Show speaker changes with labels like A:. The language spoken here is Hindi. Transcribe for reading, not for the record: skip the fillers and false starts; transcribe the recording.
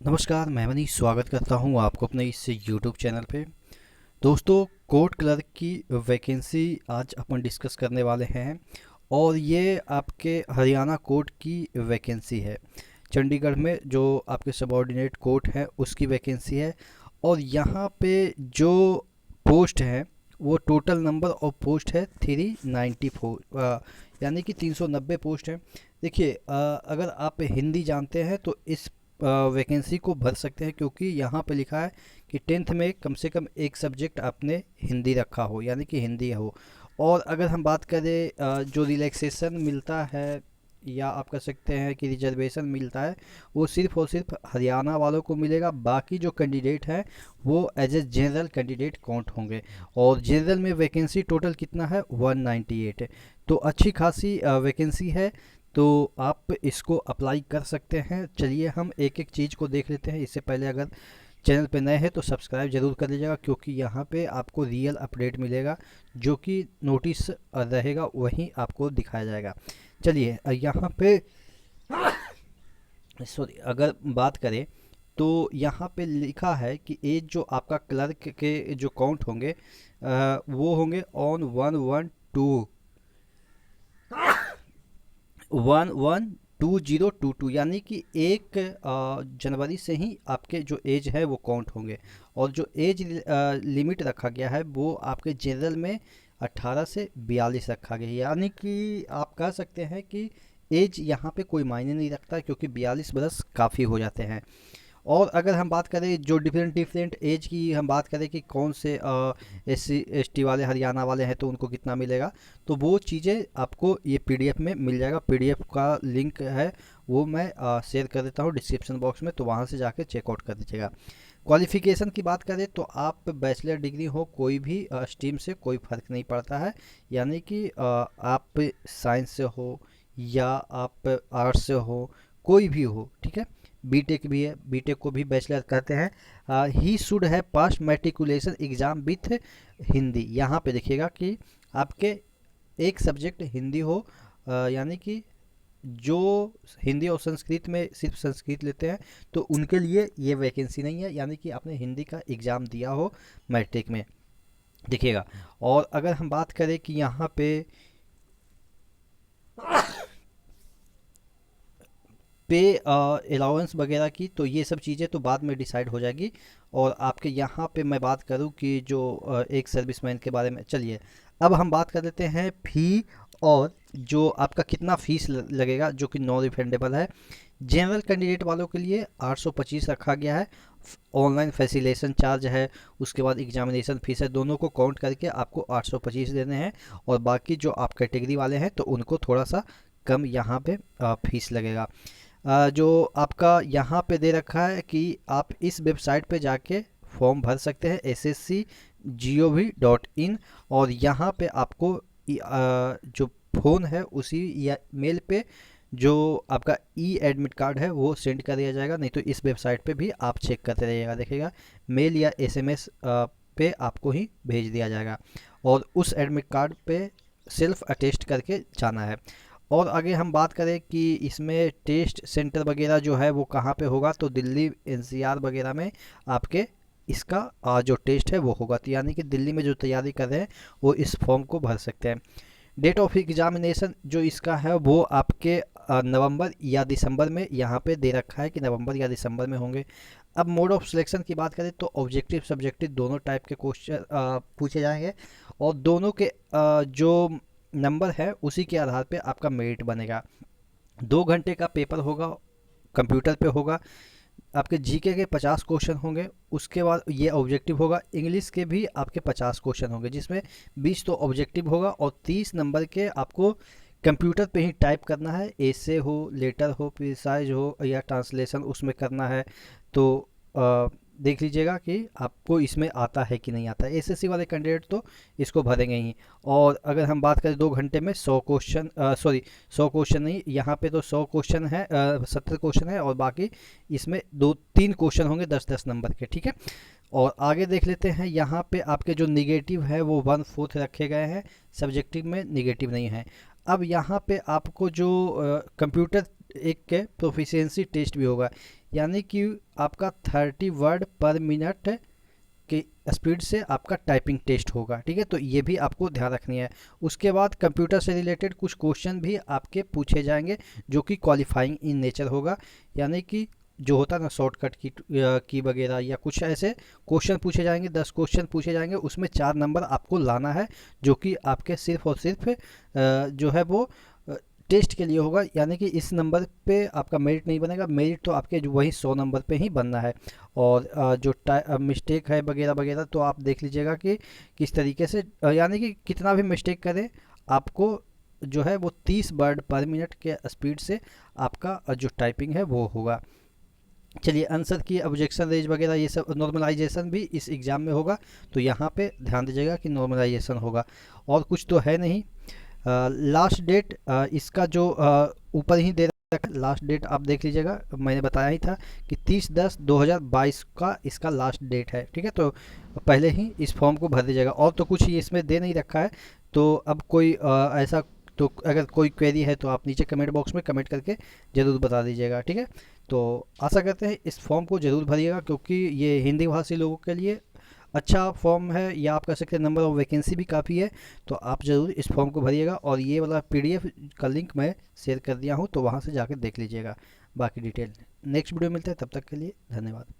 A: नमस्कार, मैं मनीष स्वागत करता हूं आपको अपने इस यूट्यूब चैनल पे। दोस्तों, कोर्ट क्लर्क की वैकेंसी आज अपन डिस्कस करने वाले हैं और ये आपके हरियाणा कोर्ट की वैकेंसी है। चंडीगढ़ में जो आपके सबऑर्डिनेट कोर्ट है उसकी वैकेंसी है और यहाँ पे जो पोस्ट है वो टोटल नंबर ऑफ पोस्ट है 394, यानी कि 390 पोस्ट है। देखिए, अगर आप हिंदी जानते हैं तो इस वैकेंसी को भर सकते हैं, क्योंकि यहाँ पे लिखा है कि 10th में कम से कम एक सब्जेक्ट आपने हिंदी रखा हो, यानी कि हिंदी हो। और अगर हम बात करें जो रिलैक्सेशन मिलता है या आप कह सकते हैं कि रिजर्वेशन मिलता है, वो सिर्फ और सिर्फ हरियाणा वालों को मिलेगा। बाकी जो कैंडिडेट हैं वो as a general candidate count होंगे। और जनरल में वैकेंसी टोटल कितना है, 198 है। तो अच्छी खासी वैकेंसी है, तो आप इसको अप्लाई कर सकते हैं। चलिए हम एक एक चीज़ को देख लेते हैं। इससे पहले अगर चैनल पे नए हैं तो सब्सक्राइब जरूर कर लीजिएगा, क्योंकि यहाँ पे आपको रियल अपडेट मिलेगा। जो कि नोटिस रहेगा वहीं आपको दिखाया जाएगा। चलिए यहाँ पे सॉरी, अगर बात करें तो यहाँ पे लिखा है कि एज जो आपका क्लर्क के जो काउंट होंगे वो होंगे ऑन 1/1/2022, यानी कि 1 जनवरी से ही आपके जो एज है वो काउंट होंगे। और जो एज लिमिट रखा गया है वो आपके जनरल में 18 से 42 रखा गया है, यानी कि आप कह सकते हैं कि एज यहाँ पे कोई मायने नहीं रखता, क्योंकि 42 बरस काफ़ी हो जाते हैं। और अगर हम बात करें जो डिफरेंट डिफरेंट एज की, हम बात करें कि कौन से SC ST वाले हरियाणा वाले हैं तो उनको कितना मिलेगा, तो वो चीज़ें आपको ये PDF में मिल जाएगा। PDF का लिंक है वो मैं शेयर कर देता हूँ डिस्क्रिप्शन बॉक्स में, तो वहाँ से जाके चेकआउट कर दीजिएगा। क्वालिफ़िकेशन की बात करें तो आप बैचलर डिग्री हो, कोई भी स्ट्रीम से कोई फ़र्क नहीं पड़ता है। यानी कि आप साइंस से हो या आप आर्ट्स से हो, कोई भी हो, ठीक है। बीटेक भी है, बीटेक को भी बैचलर कहते हैं। ही शुड है पास मैट्रिकुलेशन एग्ज़ाम विथ हिंदी। यहाँ पे देखिएगा कि आपके एक सब्जेक्ट हिंदी हो, यानी कि जो हिंदी और संस्कृत में सिर्फ संस्कृत लेते हैं तो उनके लिए ये वैकेंसी नहीं है, यानी कि आपने हिंदी का एग्ज़ाम दिया हो मैट्रिक में, देखिएगा। और अगर हम बात करें कि यहाँ पे पे अलाउंस वगैरह की, तो ये सब चीज़ें तो बाद में डिसाइड हो जाएगी। और आपके यहाँ पे मैं बात करूँ कि जो एक सर्विसमैन के बारे में, चलिए अब हम बात कर लेते हैं फ़ी और जो आपका कितना फ़ीस लगेगा, जो कि नॉन रिफंडेबल है। जनरल कैंडिडेट वालों के लिए 825 रखा गया है। ऑनलाइन फैसिलेशन चार्ज है, उसके बाद एग्जामिनेशन फीस है, दोनों को काउंट करके आपको 825 देने हैं। और बाकी जो आप कैटेगरी वाले हैं तो उनको थोड़ा सा कम यहाँ पे फीस लगेगा। जो आपका यहाँ पे दे रखा है कि आप इस वेबसाइट पे जाके फॉर्म भर सकते हैं, ssc.gov.in। और यहाँ पे आपको जो फ़ोन है उसी या मेल पे जो आपका एडमिट कार्ड है वो सेंड कर दिया जाएगा। नहीं तो इस वेबसाइट पे भी आप चेक करते रहिएगा, देखिएगा मेल या SMS पे आपको ही भेज दिया जाएगा। और उस एडमिट कार्ड पे सेल्फ अटेस्ट करके जाना है। और आगे हम बात करें कि इसमें टेस्ट सेंटर वगैरह जो है वो कहाँ पे होगा, तो दिल्ली NCR वगैरह में आपके इसका जो टेस्ट है वो होगा। तो यानी कि दिल्ली में जो तैयारी कर रहे हैं वो इस फॉर्म को भर सकते हैं। डेट ऑफ एग्जामिनेशन जो इसका है वो आपके नवंबर या दिसंबर में यहाँ पे दे रखा है कि नवंबर या दिसंबर में होंगे। अब मोड ऑफ सिलेक्शन की बात करें तो ऑब्जेक्टिव सब्जेक्टिव दोनों टाइप के क्वेश्चन पूछे जाएंगे। और दोनों के जो नंबर है उसी के आधार पे आपका मेरिट बनेगा। 2 घंटे का पेपर होगा, कंप्यूटर पे होगा। आपके जीके के 50 क्वेश्चन होंगे। उसके बाद ये ऑब्जेक्टिव होगा। इंग्लिश के भी आपके 50 क्वेश्चन होंगे, जिसमें 20 तो ऑब्जेक्टिव होगा और 30 नंबर के आपको कंप्यूटर पे ही टाइप करना है। ऐसे हो, लेटर हो, प्रिसाइज हो या ट्रांसलेशन उसमें करना है। तो देख लीजिएगा कि आपको इसमें आता है कि नहीं आता है। SSC वाले कैंडिडेट तो इसको भरेंगे ही। और अगर हम बात करें 2 घंटे में 100 क्वेश्चन, सॉरी 100 क्वेश्चन नहीं, यहाँ पे तो 100 क्वेश्चन है, 70 क्वेश्चन है। और बाकी इसमें 2-3 क्वेश्चन होंगे 10-10 नंबर के, ठीक है। और आगे देख लेते हैं, यहाँ पे आपके जो निगेटिव है वो 1/4 रखे गए हैं, सब्जेक्टिव में निगेटिव नहीं है। अब यहाँ पे आपको जो कंप्यूटर एक के प्रोफिशिएंसी टेस्ट भी होगा, यानी कि आपका 30 वर्ड पर मिनट की स्पीड से आपका टाइपिंग टेस्ट होगा। ठीक है, तो ये भी आपको ध्यान रखनी है। उसके बाद कंप्यूटर से रिलेटेड कुछ क्वेश्चन भी आपके पूछे जाएंगे जो कि क्वालिफाइंग इन नेचर होगा, यानी कि जो होता है ना शॉर्टकट की वगैरह या कुछ ऐसे क्वेश्चन पूछे जाएंगे। 10 क्वेश्चन पूछे जाएंगे, उसमें 4 नंबर आपको लाना है, जो कि आपके सिर्फ और सिर्फ जो है वो टेस्ट के लिए होगा, यानी कि इस नंबर पे आपका मेरिट नहीं बनेगा। मेरिट तो आपके जो वही 100 नंबर पे ही बनना है। और जो मिस्टेक है वगैरह वगैरह तो आप देख लीजिएगा कि किस तरीके से यानी कि कितना भी मिस्टेक करें आपको जो है वो 30 वर्ड पर मिनट के स्पीड से आपका जो टाइपिंग है वो होगा। चलिए, आंसर की ऑब्जेक्शन रेज वगैरह ये सब नॉर्मलाइजेशन भी इस एग्ज़ाम में होगा, तो यहाँ पे ध्यान दीजिएगा कि नॉर्मलाइजेशन होगा। और कुछ तो है नहीं। लास्ट डेट इसका जो ऊपर ही दे रखा है, लास्ट डेट आप देख लीजिएगा, मैंने बताया ही था कि 30/10/2022 का इसका लास्ट डेट है। ठीक है, तो पहले ही इस फॉर्म को भर दीजिएगा। और तो कुछ ही इसमें दे नहीं रखा है, तो अब कोई ऐसा तो अगर कोई क्वेरी है तो आप नीचे कमेंट बॉक्स में कमेंट करके ज़रूर बता दीजिएगा। ठीक है, तो आशा करते हैं इस फॉर्म को ज़रूर भरिएगा, क्योंकि ये हिंदी भाषी लोगों के लिए अच्छा फॉर्म है, या आप कह सकते हैं नंबर ऑफ वैकेंसी भी काफ़ी है। तो आप ज़रूर इस फॉर्म को भरिएगा, और ये वाला पीडीएफ का लिंक मैं शेयर कर दिया हूँ, तो वहाँ से जाकर देख लीजिएगा बाकी डिटेल। नेक्स्ट वीडियो मिलते हैं, तब तक के लिए धन्यवाद।